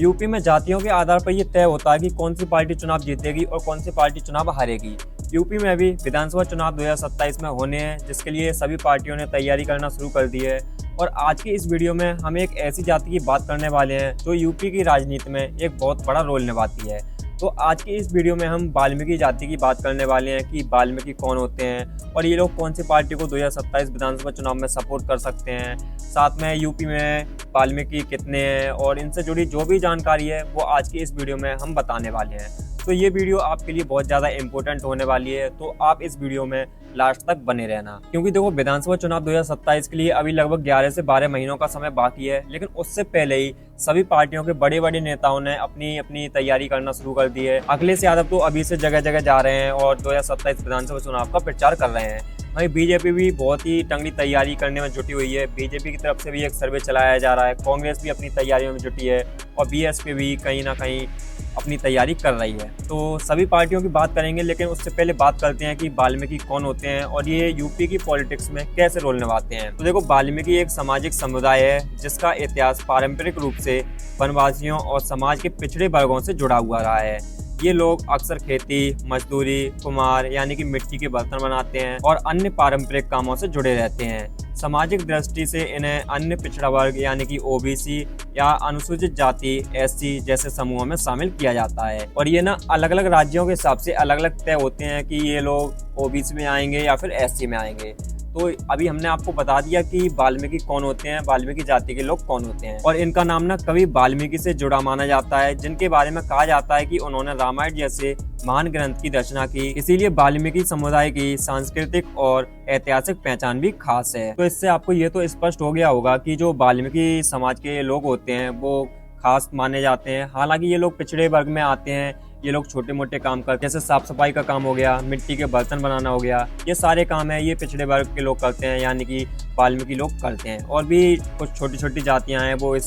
UP में जातियों के आधार पर यह तय होता है कि कौन सी पार्टी चुनाव जीतेगी और कौन सी पार्टी चुनाव हारेगी। यूपी में अभी विधानसभा चुनाव 2027 में होने हैं, जिसके लिए सभी पार्टियों ने तैयारी करना शुरू कर दी है। और आज की इस वीडियो में हम एक ऐसी जाति की बात करने वाले हैं जो यूपी की राजनीति में एक बहुत बड़ा रोल निभाती है। तो आज की इस वीडियो में हम वाल्मीकि जाति की बात करने वाले हैं कि वाल्मीकि कौन होते हैं और ये लोग कौन सी पार्टी को 2027 विधानसभा चुनाव में सपोर्ट कर सकते हैं। साथ में यूपी में वाल्मीकि कितने हैं और इनसे जुड़ी जो भी जानकारी है वो आज की इस वीडियो में हम बताने वाले हैं। तो ये वीडियो आपके लिए बहुत ज़्यादा इम्पोर्टेंट होने वाली है, तो आप इस वीडियो में लास्ट तक बने रहना। क्योंकि देखो, विधानसभा चुनाव 2027 के लिए अभी लगभग 11 से 12 महीनों का समय बाकी है, लेकिन उससे पहले ही सभी पार्टियों के बड़े बड़े नेताओं ने अपनी अपनी तैयारी करना शुरू कर दी है। अखिलेश यादव तो अभी से जगह जगह जा रहे हैं और 2027 विधानसभा चुनाव का प्रचार कर रहे हैं। वहीं बीजेपी भी बहुत ही तगड़ी तैयारी करने में जुटी हुई है। बीजेपी की तरफ से भी एक सर्वे चलाया जा रहा है, कांग्रेस भी अपनी तैयारियों में जुटी है और बीएसपी भी कहीं ना कहीं अपनी तैयारी कर रही है। तो सभी पार्टियों की बात करेंगे, लेकिन उससे पहले बात करते हैं कि वाल्मीकि कौन होते हैं और ये यूपी की पॉलिटिक्स में कैसे रोल निभाते हैं। तो देखो, वाल्मीकि एक सामाजिक समुदाय है जिसका इतिहास पारंपरिक रूप से वनवासियों और समाज के पिछड़े वर्गों से जुड़ा हुआ रहा है। ये लोग अक्सर खेती, मजदूरी, कुम्हार यानी कि मिट्टी के बर्तन बनाते हैं और अन्य पारंपरिक कामों से जुड़े रहते हैं। सामाजिक दृष्टि से इन्हें अन्य पिछड़ा वर्ग यानी कि ओबीसी या अनुसूचित जाति एससी जैसे समूहों में शामिल किया जाता है। और ये ना अलग अलग राज्यों के हिसाब से अलग अलग तय होते हैं कि ये लोग ओबीसी में आएंगे या फिर एससी में आएंगे। तो अभी हमने आपको बता दिया कि वाल्मीकि कौन होते हैं, वाल्मीकि जाति के लोग कौन होते हैं। और इनका नाम ना कवि वाल्मीकि से जुड़ा माना जाता है, जिनके बारे में कहा जाता है कि उन्होंने रामायण जैसे महान ग्रंथ की रचना की। इसीलिए वाल्मीकि समुदाय की सांस्कृतिक और ऐतिहासिक पहचान भी खास है। तो इससे आपको ये तो स्पष्ट हो गया होगा कि जो वाल्मीकि समाज के लोग होते हैं वो खास माने जाते हैं। हालांकि ये लोग पिछड़े वर्ग में आते हैं। ये लोग छोटे मोटे काम करते हैं, जैसे साफ सफाई का काम हो गया, मिट्टी के बर्तन बनाना हो गया, ये सारे काम है ये पिछड़े वर्ग के लोग करते हैं, यानी कि वाल्मीकि लोग करते हैं। और भी कुछ छोटी छोटी जातियां हैं वो इस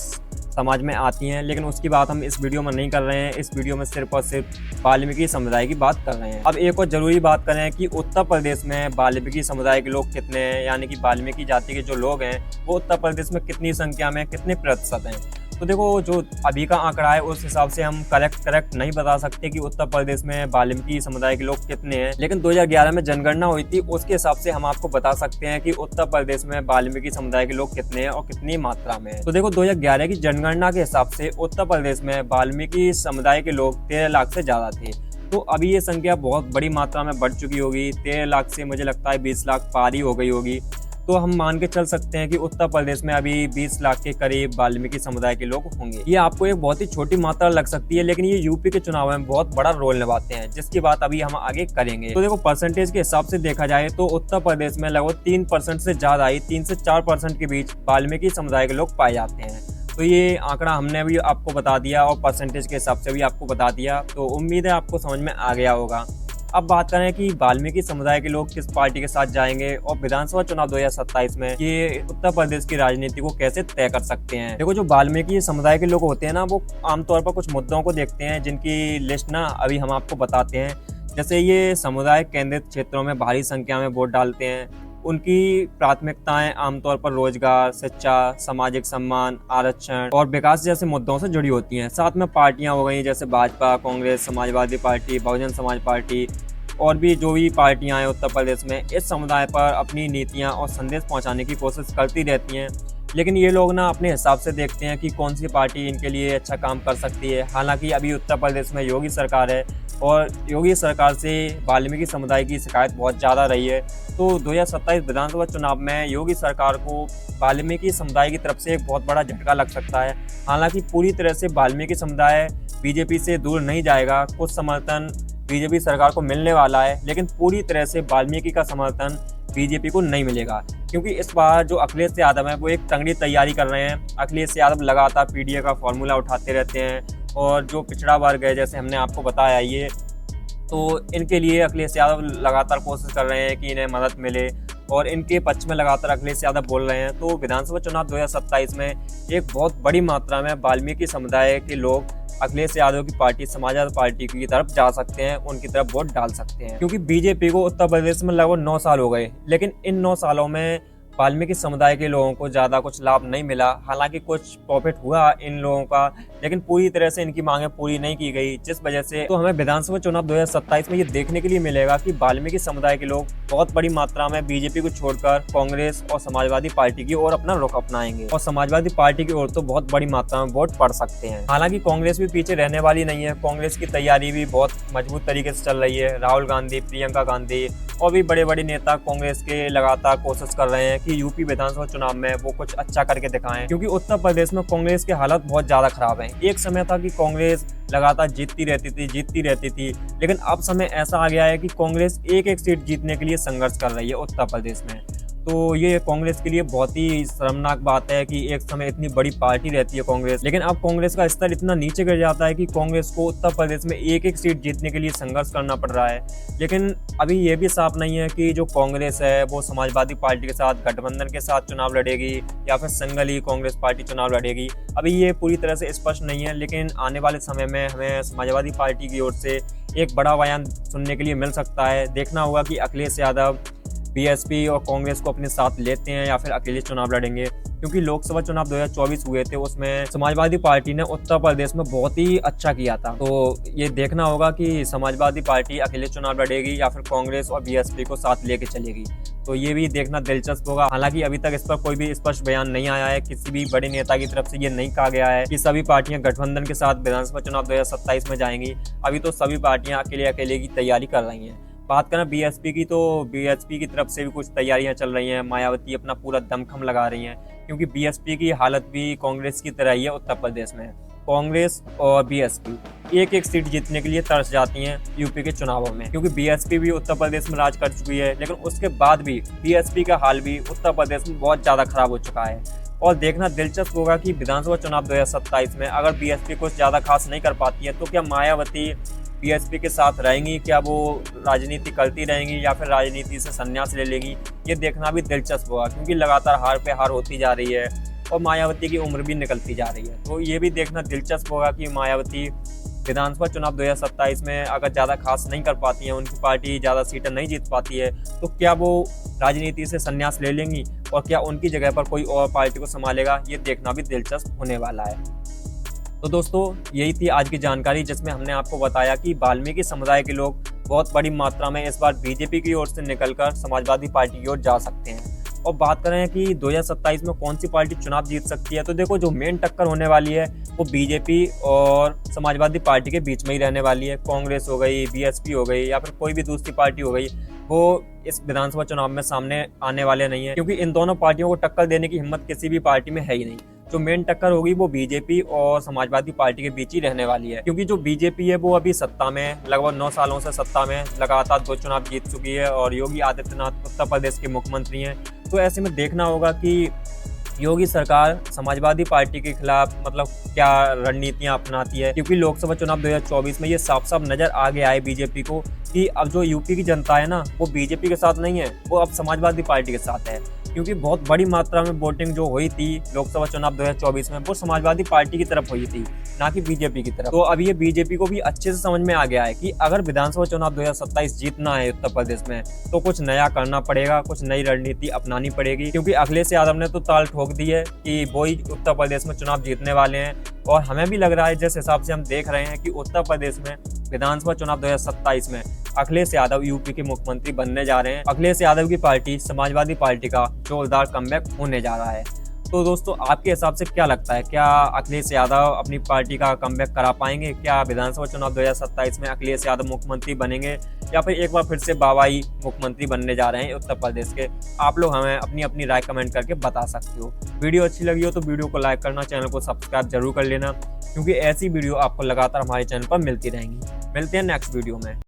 समाज में आती हैं, लेकिन उसकी बात हम इस वीडियो में नहीं कर रहे हैं। इस वीडियो में सिर्फ और सिर्फ वाल्मीकि समुदाय की बात कर रहे हैं। अब एक और जरूरी बात करें कि उत्तर प्रदेश में वाल्मीकि समुदाय के लोग कितने हैं, यानी कि वाल्मीकि जाति के जो लोग हैं वो उत्तर प्रदेश में कितनी संख्या में, कितने प्रतिशत हैं। तो देखो, जो अभी का आंकड़ा है उस हिसाब से हम करेक्ट नहीं बता सकते कि उत्तर प्रदेश में वाल्मीकि समुदाय के लोग कितने हैं, लेकिन 2011 में जनगणना हुई थी, उसके हिसाब से हम आपको बता सकते हैं कि उत्तर प्रदेश में वाल्मीकि समुदाय के लोग कितने हैं और कितनी मात्रा में। तो देखो, 2011 की जनगणना के हिसाब से उत्तर प्रदेश में वाल्मीकि समुदाय के लोग 13 लाख से ज्यादा थे। तो अभी ये संख्या बहुत बड़ी मात्रा में बढ़ चुकी होगी, 13 लाख से मुझे लगता है 20 लाख पार ही हो गई होगी। तो हम मान के चल सकते हैं कि उत्तर प्रदेश में अभी 20 लाख के करीब वाल्मीकि समुदाय के लोग होंगे। ये आपको एक बहुत ही छोटी मात्रा लग सकती है, लेकिन ये यूपी के चुनाव में बहुत बड़ा रोल निभाते हैं, जिसकी बात अभी हम आगे करेंगे। तो देखो, परसेंटेज के हिसाब से देखा जाए तो उत्तर प्रदेश में लगभग 3% से ज्यादा ही 3 से 4% के बीच वाल्मीकि समुदाय के लोग पाए जाते हैं। तो ये आंकड़ा हमने भी आपको बता दिया और परसेंटेज के हिसाब से भी आपको बता दिया, तो उम्मीद है आपको समझ में आ गया होगा। अब बात करें कि वाल्मीकि समुदाय के लोग किस पार्टी के साथ जाएंगे और विधानसभा चुनाव 2027 में ये उत्तर प्रदेश की राजनीति को कैसे तय कर सकते हैं। देखो, जो वाल्मीकि समुदाय के लोग होते हैं ना, वो आमतौर पर कुछ मुद्दों को देखते हैं, जिनकी लिस्ट ना अभी हम आपको बताते हैं। जैसे ये समुदाय केंद्रित क्षेत्रों में भारी संख्या में वोट डालते हैं। उनकी प्राथमिकताएं आमतौर पर रोजगार, शिक्षा, सामाजिक सम्मान, आरक्षण और विकास जैसे मुद्दों से जुड़ी होती हैं। साथ में पार्टियां हो गई जैसे भाजपा, कांग्रेस, समाजवादी पार्टी, बहुजन समाज पार्टी और भी जो भी पार्टियां हैं उत्तर प्रदेश में, इस समुदाय पर अपनी नीतियां और संदेश पहुंचाने की कोशिश करती रहती हैं। लेकिन ये लोग ना अपने हिसाब से देखते हैं कि कौन सी पार्टी इनके लिए अच्छा काम कर सकती है। हालांकि अभी उत्तर प्रदेश में योगी सरकार है और योगी सरकार से वाल्मीकि समुदाय की शिकायत बहुत ज़्यादा रही है। तो 2027 विधानसभा चुनाव में योगी सरकार को वाल्मीकि समुदाय की तरफ से एक बहुत बड़ा झटका लग सकता है। हालांकि पूरी तरह से वाल्मीकि समुदाय बीजेपी से दूर नहीं जाएगा, कुछ समर्थन बीजेपी सरकार को मिलने वाला है, लेकिन पूरी तरह से वाल्मीकि का समर्थन बीजेपी को नहीं मिलेगा। क्योंकि इस बार जो अखिलेश यादव है वो एक तगड़ी तैयारी कर रहे हैं। अखिलेश यादव लगातार पीडीए का फॉर्मूला उठाते रहते हैं और जो पिछड़ा वर्ग है, जैसे हमने आपको बताया, ये तो इनके लिए अखिलेश यादव लगातार कोशिश कर रहे हैं कि इन्हें मदद मिले और इनके पक्ष में लगातार अखिलेश यादव बोल रहे हैं। तो विधानसभा चुनाव 2027 में एक बहुत बड़ी मात्रा में वाल्मीकि समुदाय के लोग अखिलेश यादव की पार्टी समाजवादी पार्टी की तरफ जा सकते हैं, उनकी तरफ वोट डाल सकते हैं। क्योंकि बीजेपी को उत्तर प्रदेश में लगभग 9 साल हो गए, लेकिन इन 9 सालों में वाल्मीकि समुदाय के लोगों को ज़्यादा कुछ लाभ नहीं मिला। हालांकि कुछ प्रॉफिट हुआ इन लोगों का, लेकिन पूरी तरह से इनकी मांगें पूरी नहीं की गई, जिस वजह से तो हमें विधानसभा चुनाव 2027 में ये देखने के लिए मिलेगा कि वाल्मीकि समुदाय के लोग बहुत बड़ी मात्रा में बीजेपी को छोड़कर कांग्रेस और समाजवादी पार्टी की ओर अपना रुख अपनाएंगे और समाजवादी पार्टी की ओर तो बहुत बड़ी मात्रा में वोट पड़ सकते हैं। हालांकि कांग्रेस भी पीछे रहने वाली नहीं है। कांग्रेस की तैयारी भी बहुत मजबूत तरीके से चल रही है। राहुल गांधी, प्रियंका गांधी और भी बड़े बड़े नेता कांग्रेस के लगातार कोशिश कर रहे हैं कि यूपी विधानसभा चुनाव में वो कुछ अच्छा करके दिखाएं, क्योंकि उत्तर प्रदेश में कांग्रेस की हालत बहुत ज्यादा खराब है। एक समय था कि कांग्रेस लगातार जीतती रहती थी, लेकिन अब समय ऐसा आ गया है कि कांग्रेस एक एक सीट जीतने के लिए संघर्ष कर रही है उत्तर प्रदेश में। तो ये कांग्रेस के लिए बहुत ही शर्मनाक बात है कि एक समय इतनी बड़ी पार्टी रहती है कांग्रेस, लेकिन अब कांग्रेस का स्तर इतना नीचे गिर जाता है कि कांग्रेस को उत्तर प्रदेश में एक एक सीट जीतने के लिए संघर्ष करना पड़ रहा है। लेकिन अभी ये भी साफ नहीं है कि जो कांग्रेस है वो समाजवादी पार्टी के साथ गठबंधन के साथ चुनाव लड़ेगी या फिर सिंगल ही कांग्रेस पार्टी चुनाव लड़ेगी। अभी ये पूरी तरह से स्पष्ट नहीं है, लेकिन आने वाले समय में हमें समाजवादी पार्टी की ओर से एक बड़ा बयान सुनने के लिए मिल सकता है। देखना होगा कि अखिलेश यादव बीएसपी और कांग्रेस को अपने साथ लेते हैं या फिर अकेले चुनाव लड़ेंगे, क्योंकि लोकसभा चुनाव 2024 हुए थे, उसमें समाजवादी पार्टी ने उत्तर प्रदेश में बहुत ही अच्छा किया था। तो ये देखना होगा कि समाजवादी पार्टी अकेले चुनाव लड़ेगी या फिर कांग्रेस और बीएसपी को साथ लेके चलेगी। तो ये भी देखना दिलचस्प होगा। हालांकि अभी तक इस पर कोई भी स्पष्ट बयान नहीं आया है। किसी भी बड़े नेता की तरफ से ये नहीं कहा गया है कि सभी पार्टियां गठबंधन के साथ विधानसभा चुनाव 2027 में जाएंगी। अभी तो सभी पार्टियां अकेले की तैयारी कर रही हैं। बात करें बीएसपी की, तो बीएसपी की तरफ से भी कुछ तैयारियां चल रही हैं। मायावती अपना पूरा दमखम लगा रही हैं, क्योंकि बीएसपी की हालत भी कांग्रेस की तरह ही है उत्तर प्रदेश में। कांग्रेस और बीएसपी एक एक सीट जीतने के लिए तरस जाती हैं यूपी के चुनावों में, क्योंकि बीएसपी भी उत्तर प्रदेश में राज कर चुकी है, लेकिन उसके बाद भी बीएसपी का हाल भी उत्तर प्रदेश में बहुत ज़्यादा खराब हो चुका है। और देखना दिलचस्प होगा कि विधानसभा चुनाव 2027 में अगर बीएसपी कुछ ज़्यादा खास नहीं कर पाती है तो क्या मायावती बीएसपी के साथ रहेंगी, क्या वो राजनीति करती रहेंगी या फिर राजनीति से संन्यास ले लेगी। ये देखना भी दिलचस्प होगा, क्योंकि लगातार हार पे हार होती जा रही है और मायावती की उम्र भी निकलती जा रही है। तो ये भी देखना दिलचस्प होगा कि मायावती विधानसभा चुनाव 2027 में अगर ज़्यादा खास नहीं कर पाती है, उनकी पार्टी ज़्यादा सीटें नहीं जीत पाती है, तो क्या वो राजनीति से संन्यास ले लेंगी और क्या उनकी जगह पर कोई और पार्टी को संभालेगा। ये देखना भी दिलचस्प होने वाला है। तो दोस्तों, यही थी आज की जानकारी, जिसमें हमने आपको बताया कि वाल्मीकि समुदाय के लोग बहुत बड़ी मात्रा में इस बार बीजेपी की ओर से निकलकर समाजवादी पार्टी की ओर जा सकते हैं। और बात करें कि 2027 में कौन सी पार्टी चुनाव जीत सकती है, तो देखो जो मेन टक्कर होने वाली है वो बीजेपी और समाजवादी पार्टी के बीच में ही रहने वाली है। कांग्रेस हो गई, बीएसपी हो गई या फिर कोई भी दूसरी पार्टी हो गई, वो इस विधानसभा चुनाव में सामने आने वाले नहीं है, क्योंकि इन दोनों पार्टियों को टक्कर देने की हिम्मत किसी भी पार्टी में है ही नहीं। जो मेन टक्कर होगी वो बीजेपी और समाजवादी पार्टी के बीच ही रहने वाली है, क्योंकि जो बीजेपी है वो अभी सत्ता में लगभग 9 सालों से सत्ता में लगातार 2 चुनाव जीत चुकी है और योगी आदित्यनाथ उत्तर प्रदेश के मुख्यमंत्री हैं। तो ऐसे में देखना होगा कि योगी सरकार समाजवादी पार्टी के खिलाफ मतलब क्या रणनीतियां अपनाती है, क्योंकि लोकसभा चुनाव 2024 में ये साफ साफ नजर आ गया है बीजेपी को कि अब जो यूपी की जनता है ना, वो बीजेपी के साथ नहीं है, वो अब समाजवादी पार्टी के साथ है। क्योंकि बहुत बड़ी मात्रा में वोटिंग जो हुई थी लोकसभा चुनाव 2024 में वो समाजवादी पार्टी की तरफ हुई थी, ना कि बीजेपी की तरफ। तो अब ये बीजेपी को भी अच्छे से समझ में आ गया है कि अगर विधानसभा चुनाव 2027 जीतना है उत्तर प्रदेश में, तो कुछ नया करना पड़ेगा, कुछ नई रणनीति अपनानी पड़ेगी, क्योंकि अखिलेश यादव ने तो ताल ठोक दी है कि वो ही उत्तर प्रदेश में चुनाव जीतने वाले हैं। और हमें भी लग रहा है, जिस हिसाब से हम देख रहे हैं, कि उत्तर प्रदेश में विधानसभा चुनाव 2027 में अखिलेश यादव यूपी के मुख्यमंत्री बनने जा रहे हैं। अखिलेश यादव की पार्टी समाजवादी पार्टी का जोरदार कमबैक होने जा रहा है। तो दोस्तों, आपके हिसाब से क्या लगता है, क्या अखिलेश यादव अपनी पार्टी का कमबैक करा पाएंगे? क्या विधानसभा चुनाव 2027 में अखिलेश यादव मुख्यमंत्री बनेंगे या फिर एक बार फिर से बाबा ही मुख्यमंत्री बनने जा रहे हैं उत्तर प्रदेश के? आप लोग हमें अपनी अपनी राय कमेंट करके बता सकते हो। वीडियो अच्छी लगी हो तो वीडियो को लाइक करना, चैनल को सब्सक्राइब जरूर कर लेना, क्योंकि ऐसी वीडियो आपको लगातार हमारे चैनल पर मिलती रहेंगी। मिलते हैं नेक्स्ट वीडियो में।